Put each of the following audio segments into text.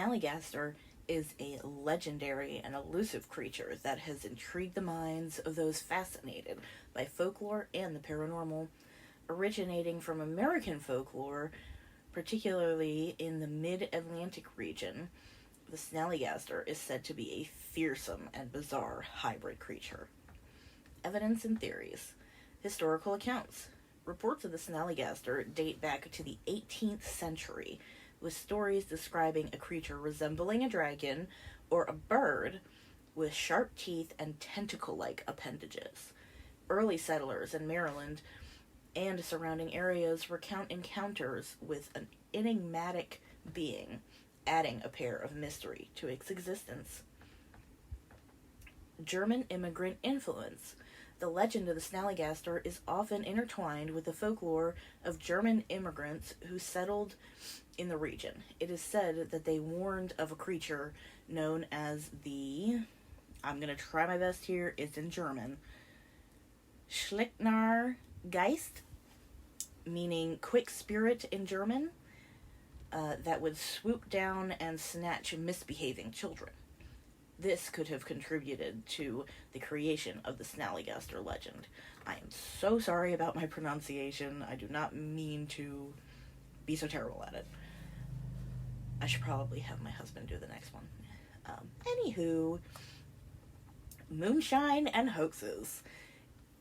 Snallygaster is a legendary and elusive creature that has intrigued the minds of those fascinated by folklore and the paranormal. Originating from American folklore, particularly in the mid-Atlantic region, the Snallygaster is said to be a fearsome and bizarre hybrid creature. Evidence and theories. Historical accounts. Reports of the Snallygaster date back to the 18th century, with stories describing a creature resembling a dragon or a bird with sharp teeth and tentacle-like appendages. Early settlers in Maryland and surrounding areas recount encounters with an enigmatic being, adding a pair of mystery to its existence. German immigrant influence. The legend of the Snallygaster is often intertwined with the folklore of German immigrants who settled in the region. It is said that they warned of a creature known as the... I'm going to try my best here. It's in German. Schlichtergeist, meaning quick spirit in German, that would swoop down and snatch misbehaving children. This could have contributed to the creation of the Snallygaster legend. I am so sorry about my pronunciation. I do not mean to be so terrible at it. I should probably have my husband do the next one. Anywho, moonshine and hoaxes.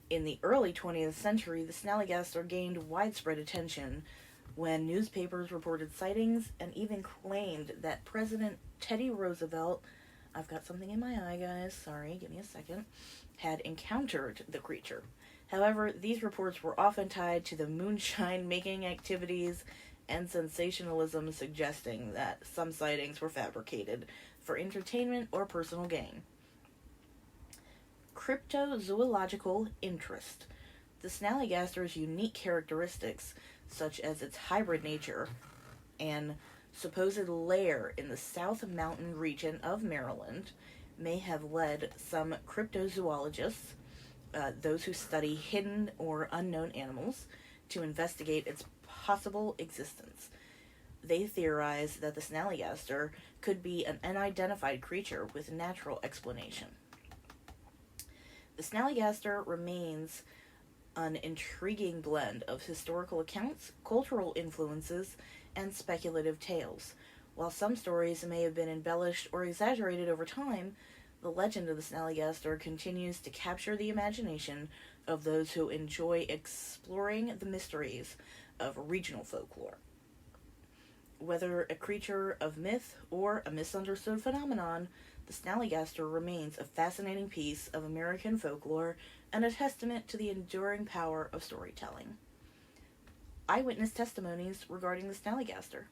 In the early 20th century, the Snallygaster gained widespread attention when newspapers reported sightings and even claimed that President Teddy Roosevelt, I've got something in my eye, guys, sorry, give me a second, had encountered the creature. However, these reports were often tied to the moonshine-making activities and sensationalism, suggesting that some sightings were fabricated for entertainment or personal gain. Cryptozoological interest. The Snallygaster's unique characteristics, such as its hybrid nature and supposed lair in the South Mountain region of Maryland, may have led some cryptozoologists, those who study hidden or unknown animals, to investigate its possible existence. They theorize that the Snallygaster could be an unidentified creature with natural explanation. The Snallygaster remains an intriguing blend of historical accounts, cultural influences, and speculative tales. While some stories may have been embellished or exaggerated over time, the legend of the Snallygaster continues to capture the imagination of those who enjoy exploring the mysteries of regional folklore. Whether a creature of myth or a misunderstood phenomenon, the Snallygaster remains a fascinating piece of American folklore and a testament to the enduring power of storytelling. Eyewitness testimonies regarding the Snallygaster.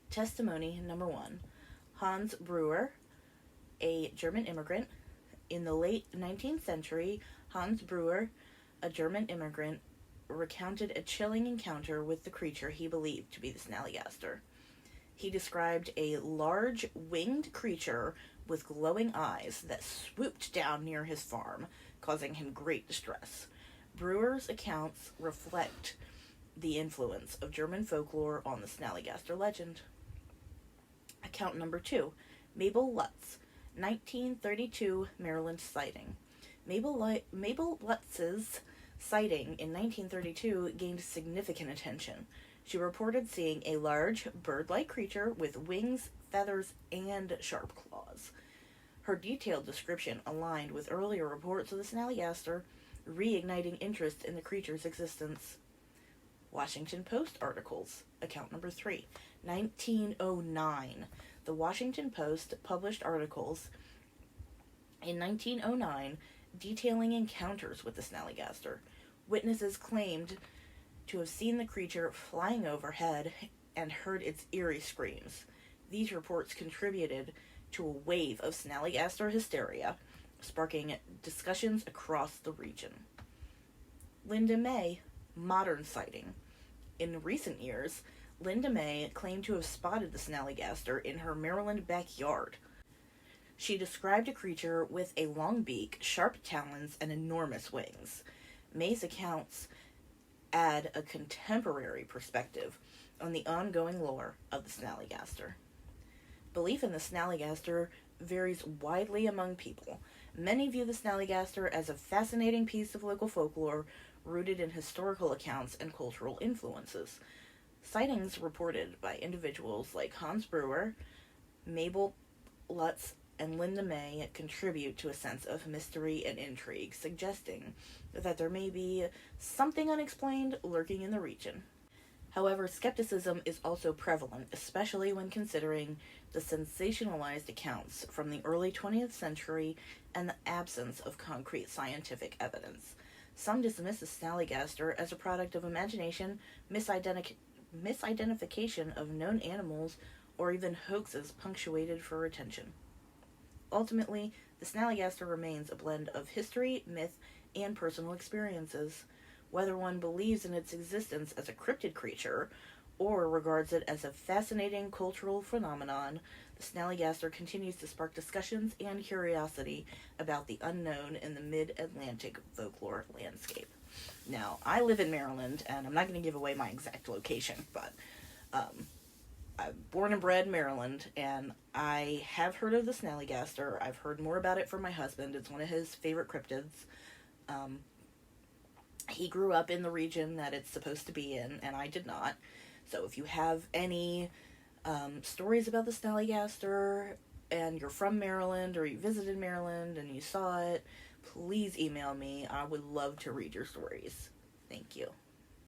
Testimony number 1. Hans Brewer, a German immigrant. In the late 19th century, Hans Brewer, a German immigrant, recounted a chilling encounter with the creature he believed to be the Snallygaster. He described a large winged creature with glowing eyes that swooped down near his farm, causing him great distress. Brewer's accounts reflect the influence of German folklore on the Snallygaster legend. Account number 2. Mabel Lutz, 1932 Maryland sighting. Mabel Lutz's sighting in 1932 gained significant attention. She reported seeing a large, bird-like creature with wings, feathers, and sharp claws. Her detailed description aligned with earlier reports of the Snallygaster, reigniting interest in the creature's existence. Washington Post articles. Account number 3. 1909. The Washington Post published articles in 1909 detailing encounters with the Snallygaster. Witnesses claimed to have seen the creature flying overhead and heard its eerie screams. These reports contributed to a wave of Snallygaster hysteria, sparking discussions across the region. Linda May, modern sighting. In recent years, Linda May claimed to have spotted the Snallygaster in her Maryland backyard. She described a creature with a long beak, sharp talons, and enormous wings. May's accounts add a contemporary perspective on the ongoing lore of the Snallygaster. Belief in the Snallygaster varies widely among people. Many view the Snallygaster as a fascinating piece of local folklore rooted in historical accounts and cultural influences. Sightings reported by individuals like Hans Brewer, Mabel Lutz, and Linda May contribute to a sense of mystery and intrigue, suggesting that there may be something unexplained lurking in the region. However, skepticism is also prevalent, especially when considering the sensationalized accounts from the early 20th century and the absence of concrete scientific evidence. Some dismiss the Snallygaster as a product of imagination, misidentification of known animals, or even hoaxes punctuated for attention. Ultimately, the Snallygaster remains a blend of history, myth, and personal experiences. Whether one believes in its existence as a cryptid creature or regards it as a fascinating cultural phenomenon, the Snallygaster continues to spark discussions and curiosity about the unknown in the mid-Atlantic folklore landscape. Now, I live in Maryland, and I'm not going to give away my exact location, but I'm born and bred in Maryland, and I have heard of the Snallygaster. I've heard more about it from my husband. It's one of his favorite cryptids. He grew up in the region that it's supposed to be in, and I did not. So if you have any stories about the Snallygaster, and you're from Maryland, or you visited Maryland and you saw it, please email me. I would love to read your stories. Thank you.